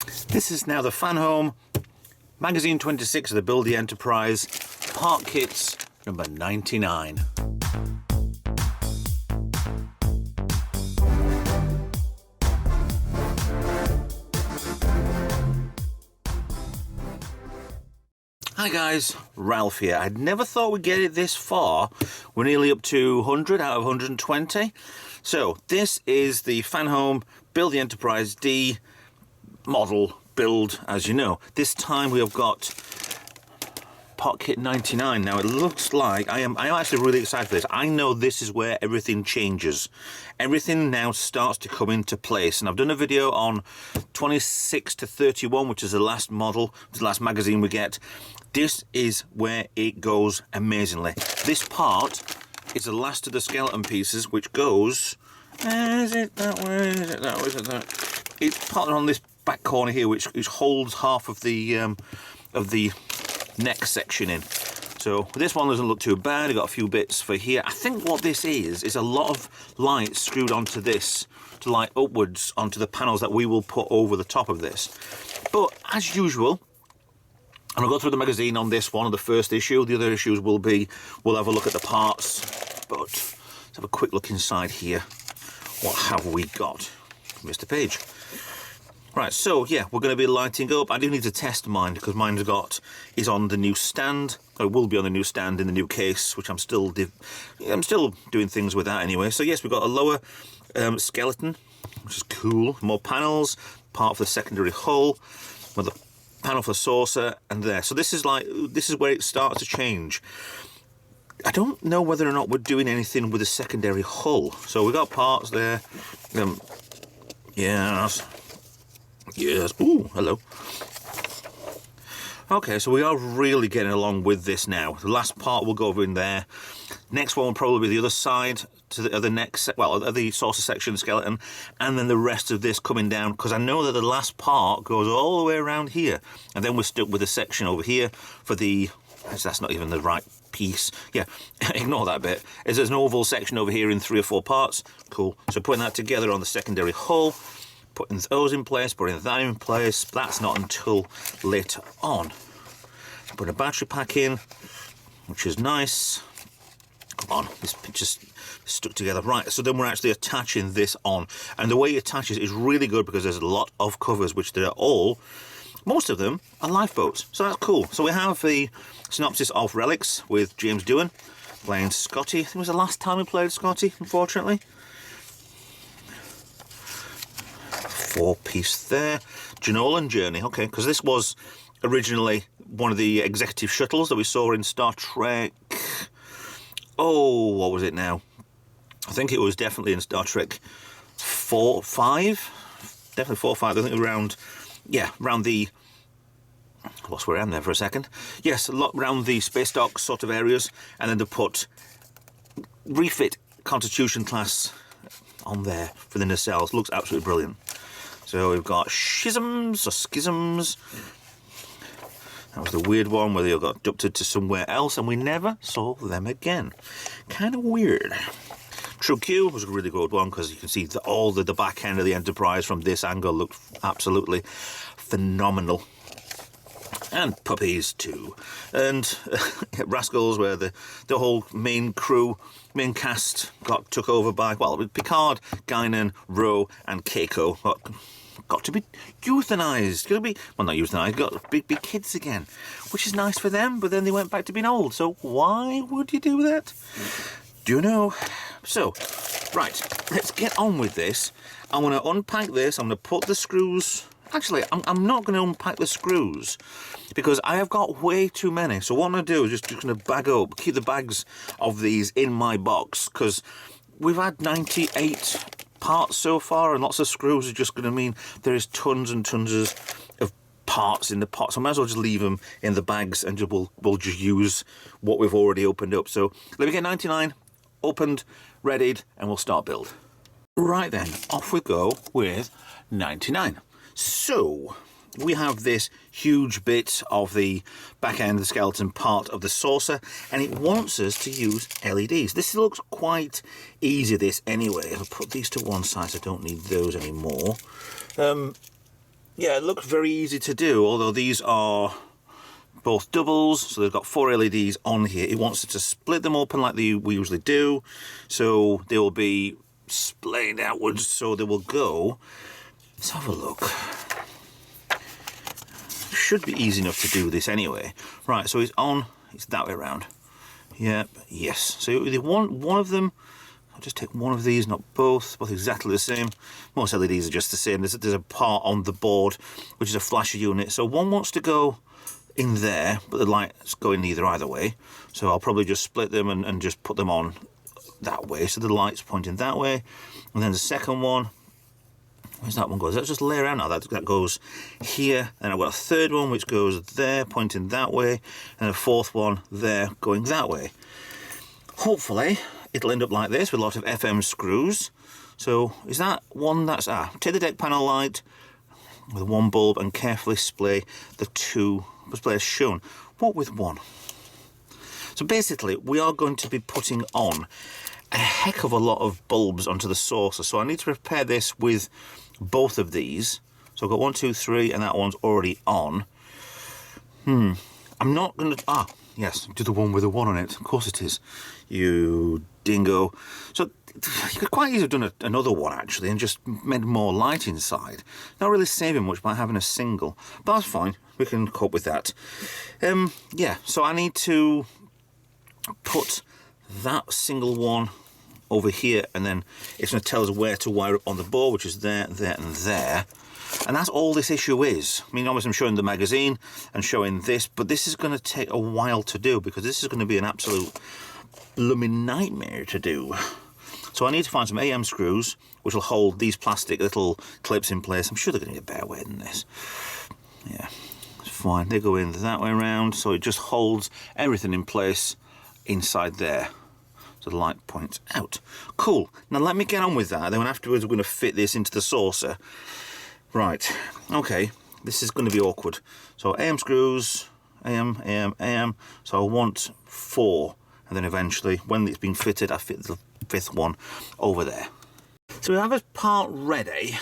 This is now the Fanhome Magazine 26 of the Build the Enterprise Part Kits number 99. Hi guys, Ralph here. I'd never thought we'd get it this far. We're nearly up to 100 out of 120. So this is the Fanhome Build the Enterprise D model build, as you know. This time we have got Part Kit 99. Now it looks like, I'm actually really excited for this. I know this is where everything changes. Everything now starts to come into place. And I've done a video on 26 to 31, which is the last model, the last magazine we get. This is where it goes amazingly. This part is the last of the skeleton pieces, which goes... is it that way? Is it that way? Is it that? It's part on this back corner here, which holds half of the neck section in. So this one doesn't look too bad. I've got a few bits for here. I think what this is a lot of lights screwed onto this to light upwards onto the panels that we will put over the top of this. But as usual, and I'll go through the magazine on this one, the first issue. The other issues will be, we'll have a look at the parts. But let's have a quick look inside here. What have we got? Mr. Page. Right, so yeah, we're going to be lighting up. I do need to test mine because mine is on the new stand. Or it will be on the new stand in the new case, which I'm still doing things with that anyway. So yes, we've got a lower skeleton, which is cool. More panels, part of the secondary hull, with a panel for the saucer, and there. So this is where it starts to change. I don't know whether or not we're doing anything with the secondary hull. So we've got parts there. Yes. Yes. Ooh, hello. Okay, so we are really getting along with this now. The last part will go over in there. Next one will probably be the other side to the other neck, the saucer section, skeleton, and then the rest of this coming down, because I know that the last part goes all the way around here, and then we're stuck with a section over here for the... That's not even the right piece. Yeah, ignore that bit. There's an oval section over here in 3 or 4 parts. Cool. So putting that together on the secondary hull, putting those in place, putting that in place. That's not until later on. Put a battery pack in, which is nice. Come on, this just stuck together. Right, so then we're actually attaching this on. And the way it attaches is really good because there's a lot of covers, which they're all... Most of them are lifeboats, so that's cool. So we have the synopsis of Relics with James Doohan playing Scotty. I think it was the last time we played Scotty, unfortunately. 4-piece there. Janolan Journey, okay, because this was originally one of the executive shuttles that we saw in Star Trek... Oh, what was it now? I think it was definitely in Star Trek 4, 5? Definitely 4, 5, I think around... Yeah, around the... I lost where I am there for a second. Yes, a lot around the space dock sort of areas, and then to put refit Constitution class on there for the nacelles. Looks absolutely brilliant. So we've got schisms or schisms. That was the weird one where they got abducted to somewhere else, and we never saw them again. Kind of weird. True Q was a really good one because you can see all the back end of the Enterprise from this angle looked absolutely phenomenal. And puppies too. And Rascals, where the whole main crew, main cast took over by, well, Picard, Guinan, Ro and Keiko got to be euthanized. Got to be, well, not euthanized, got to be kids again, which is nice for them, but then they went back to being old. So why would you do that? Do you know? So, right, let's get on with this. I'm going to unpack this. I'm going to put the screws... Actually, I'm not going to unpack the screws because I have got way too many. So what I'm going to do is just going to bag up, keep the bags of these in my box because we've had 98 parts so far and lots of screws are just going to mean there is tons and tons of parts in the pot. So I might as well just leave them in the bags and we'll just use what we've already opened up. So let me get 99 opened, readied, and we'll start build. Right then, off we go with 99. So we have this huge bit of the back end of the skeleton part of the saucer, and it wants us to use LEDs. This looks quite easy, this anyway. I'll put these to one side so I don't need those anymore. yeah, it looks very easy to do, although these are both doubles, so they've got 4 LEDs on here. It wants to split them open like we usually do, so they will be splayed outwards, so they will go. Let's have a look. It should be easy enough to do this anyway. Right, so it's on, it's that way around. Yep, yes. So they want one of them. I'll just take one of these, not both exactly the same. Most LEDs are just the same. There's a part on the board, which is a flasher unit. So one wants to go in there, but the light's going either way. So I'll probably just split them and just put them on that way. So the light's pointing that way. And then the second one, where's that one goes? That's just lay around now. That goes here. And I've got a third one which goes there, pointing that way. And a fourth one there, going that way. Hopefully, it'll end up like this with a lot of FM screws. So is that one that's... take the deck panel light with one bulb and carefully splay the 2 display as shown. What with one? So basically, we are going to be putting on a heck of a lot of bulbs onto the saucer. So I need to prepare this with both of these. So I've got 1, 2, 3, and that one's already on. I'm not going to... yes, do the one with the 1 on it. Of course it is. You dingo. So you could quite easily have done another one, actually, and just made more light inside. Not really saving much by having a single. But that's fine. We can cope with that. Yeah, so I need to put that single one over here, and then it's going to tell us where to wire up on the board, which is there, there, and there. And that's all this issue is. I mean, obviously I'm showing the magazine and showing this, but this is going to take a while to do, because this is going to be an absolute blooming nightmare to do. So I need to find some AM screws, which will hold these plastic little clips in place. I'm sure they're going to get better weight than this. Yeah, it's fine. They go in that way around, so it just holds everything in place inside there. So the light points out. Cool. Now let me get on with that. Then afterwards we're going to fit this into the saucer. Right. Okay. This is going to be awkward. So AM screws, AM, AM, AM. So I want 4. And then eventually, when it's been fitted, I fit the 5th one over there. So we have a part ready.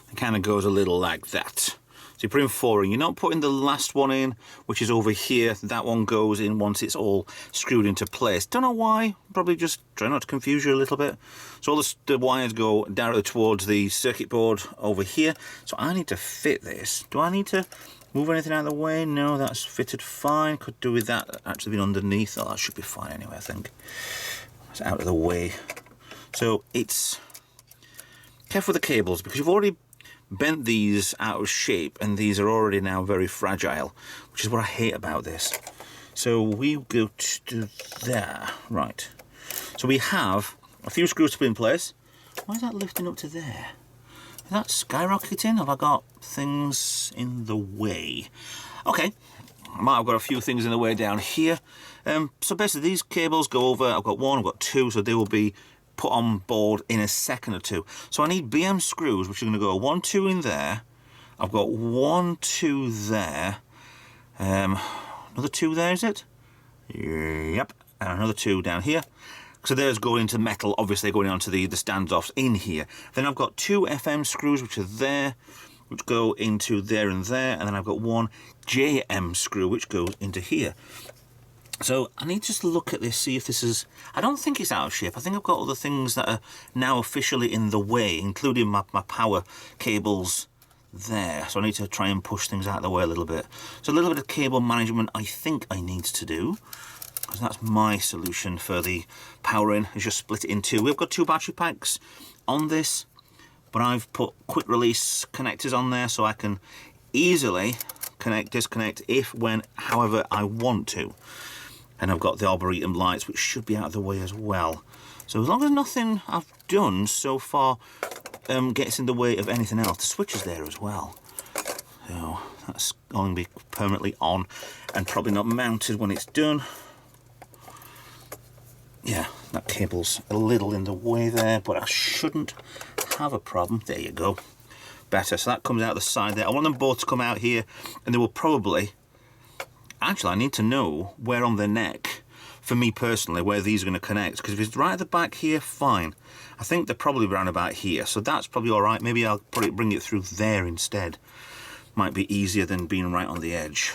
It kind of goes a little like that. So you put in 4 in. You're not putting the last one in, which is over here. That one goes in once it's all screwed into place. Don't know why. Probably just try not to confuse you a little bit. So all the wires go directly towards the circuit board over here. So I need to fit this. Do I need to move anything out of the way? No, that's fitted fine. Could do with that actually being underneath. Oh, that should be fine anyway, I think. It's out of the way. So it's careful with the cables, because you've already bent these out of shape, and these are already now very fragile, which is what I hate about this. So we go to there. Right. So we have a few screws to put in place. Why is that lifting up to there? Is that skyrocketing? Have I got things in the way? Okay. I might have got a few things in the way down here. So basically these cables go over. I've got 1, I've got 2, so they will be put on board in a second or 2. So I need BM screws, which are going to go 1, 2 in there. I've got 1, 2 there. Another 2 there, is it? Yep. And another 2 down here. So there's going into metal, obviously going onto the standoffs in here. Then I've got 2 FM screws, which are there, which go into there and there. And then I've got 1 JM screw, which goes into here. So I need to just look at this, see if this is... I don't think it's out of shape. I think I've got other things that are now officially in the way, including my power cables there. So I need to try and push things out of the way a little bit. So a little bit of cable management I think I need to do, because that's my solution for the powering, is just split it in 2. We've got 2 battery packs on this, but I've put quick release connectors on there so I can easily connect, disconnect, if, when, however I want to. And I've got the Arboretum lights, which should be out of the way as well. So as long as nothing I've done so far gets in the way of anything else. The switch is there as well. So that's going to be permanently on and probably not mounted when it's done. Yeah, that cable's a little in the way there, but I shouldn't have a problem. There you go. Better. So that comes out the side there. I want them both to come out here, and they will probably... Actually, I need to know where on the neck for me personally, where these are going to connect. Because if it's right at the back here, fine. I think they're probably around about here, so that's probably all right. Maybe I'll probably bring it through there instead. Might be easier than being right on the edge.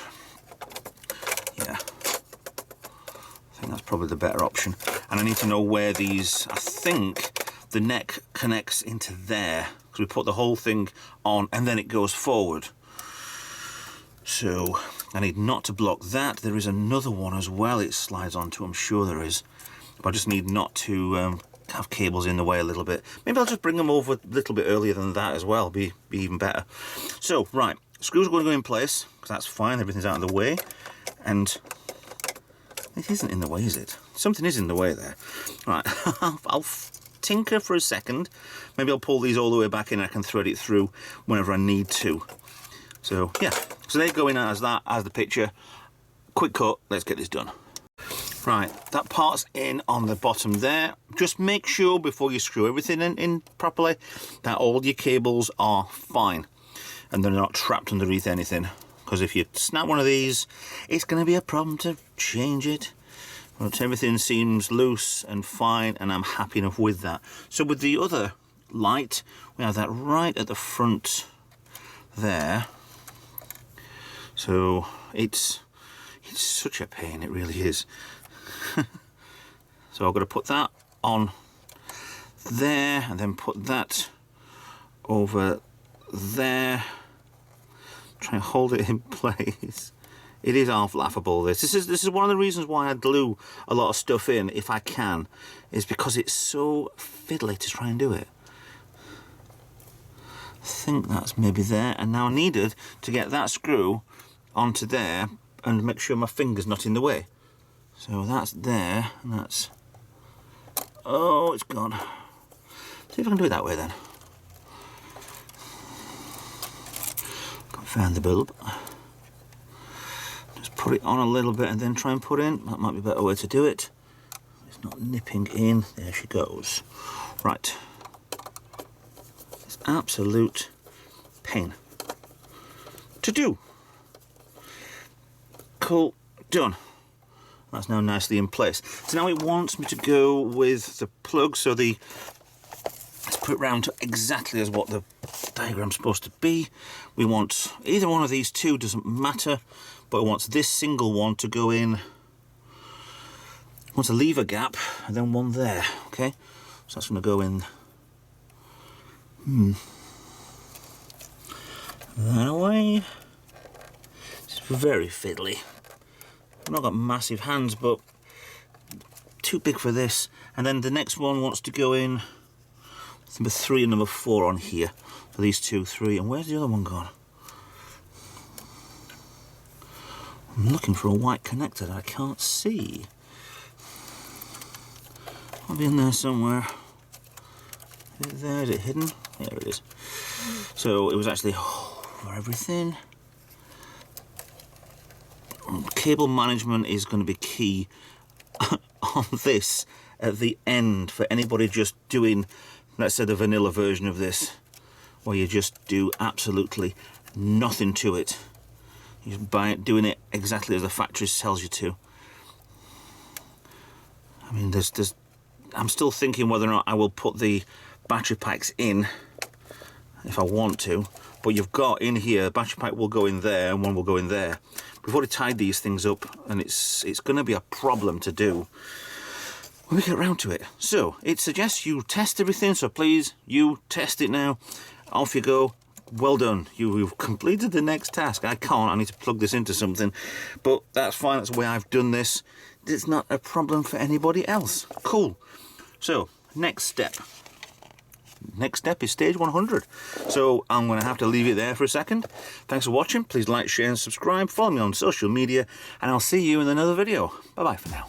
Yeah. I think that's probably the better option. And I need to know where these, I think the neck connects into there, because we put the whole thing on and then it goes forward. So I need not to block that. There is another one as well it slides onto, I'm sure there is. But I just need not to have cables in the way a little bit. Maybe I'll just bring them over a little bit earlier than that as well, be even better. So, right, screws are going to go in place, because that's fine, everything's out of the way. And it isn't in the way, is it? Something is in the way there. Right, I'll tinker for a second. Maybe I'll pull these all the way back in and I can thread it through whenever I need to. So, yeah, so they go in as that, as the picture. Quick cut, let's get this done. Right, that part's in on the bottom there. Just make sure before you screw everything in properly that all your cables are fine and they're not trapped underneath anything. Because if you snap one of these, it's going to be a problem to change it. But everything seems loose and fine, and I'm happy enough with that. So with the other light, we have that right at the front there. So it's such a pain, it really is. So I've got to put that on there and then put that over there. Try and hold it in place. It is half laughable, this. This is one of the reasons why I glue a lot of stuff in, if I can, is because it's so fiddly to try and do it. I think that's maybe there, and now I needed to get that screw onto there and make sure my finger's not in the way. So that's there, and that's... Oh, it's gone. See if I can do it that way then. Can't find the bulb. Just put it on a little bit and then try and put in. That might be a better way to do it. It's not nipping in. There she goes. Right. It's absolute pain to do. Cool. Done. That's now nicely in place. So now it wants me to go with the plug, so let's put it round to exactly as what the diagram's supposed to be. We want either one of these two, doesn't matter, but it wants this single one to go in. It wants a lever gap and then one there, okay? So that's going to go in. That away. It's very fiddly. I've not got massive hands, but too big for this. And then the next one wants to go in number 3 and number 4 on here. So these 2, 3, and where's the other one gone? I'm looking for a white connector that I can't see. I'll be in there somewhere. Is it there? Is it hidden? There it is. So it was actually over everything. Cable management is going to be key on this at the end for anybody just doing, let's say, the vanilla version of this, where you just do absolutely nothing to it. You just buy it, doing it exactly as the factory tells you to. I mean, I'm still thinking whether or not I will put the battery packs in if I want to, but you've got in here, battery pack will go in there and one will go in there. We've already tied these things up, and it's going to be a problem to do when we get around to it. So it suggests you test everything, so please, you test it now. Off you go. Well done. You've completed the next task. I can't. I need to plug this into something, but that's fine. That's the way I've done this. It's not a problem for anybody else. Cool. So next step. Next step is stage 100. So I'm going to have to leave it there for a second. Thanks for watching. Please like, share and subscribe. Follow me on social media, and I'll see you in another video. Bye bye for now.